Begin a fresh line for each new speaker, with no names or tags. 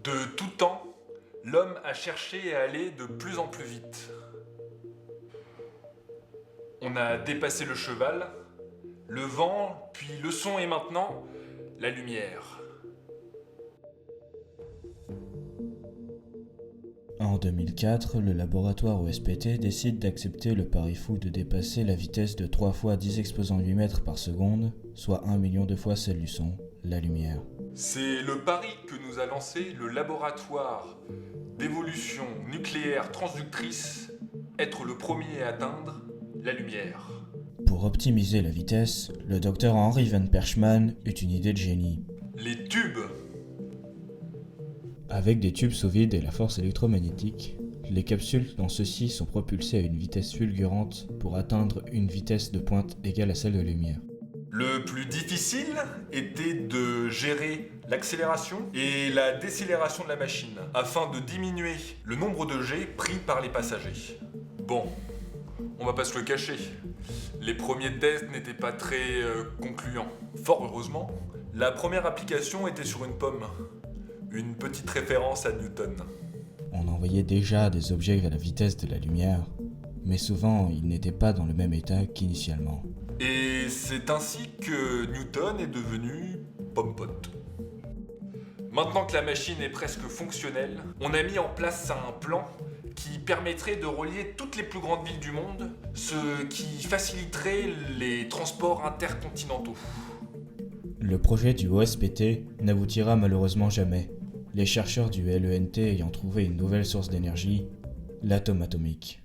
De tout temps, l'homme a cherché à aller de plus en plus vite. On a dépassé le cheval, le vent, puis le son et maintenant la lumière.
En 2004, le laboratoire OSPT décide d'accepter le pari fou de dépasser la vitesse de 3 fois 10 exposant 8 mètres par seconde, soit 1 million de fois celle du son, la lumière.
C'est le pari que nous a lancé le laboratoire d'évolution nucléaire transductrice, être le premier à atteindre la lumière.
Pour optimiser la vitesse, le docteur Henry Van Perchman eut une idée de génie.
Les tubes.
Avec des tubes sous vide et la force électromagnétique, les capsules dans ceux-ci sont propulsées à une vitesse fulgurante pour atteindre une vitesse de pointe égale à celle de la lumière.
Le plus difficile était de gérer l'accélération et la décélération de la machine afin de diminuer le nombre de jets pris par les passagers. Bon, on va pas se le cacher, les premiers tests n'étaient pas très concluants. Fort heureusement, la première application était sur une pomme, une petite référence à Newton.
On envoyait déjà des objets à la vitesse de la lumière, mais souvent ils n'étaient pas dans le même état qu'initialement.
Et c'est ainsi que Newton est devenu pomme-pote. Maintenant que la machine est presque fonctionnelle, on a mis en place un plan qui permettrait de relier toutes les plus grandes villes du monde, ce qui faciliterait les transports intercontinentaux.
Le projet du OSPT n'aboutira malheureusement jamais, les chercheurs du LENT ayant trouvé une nouvelle source d'énergie, l'atome atomique.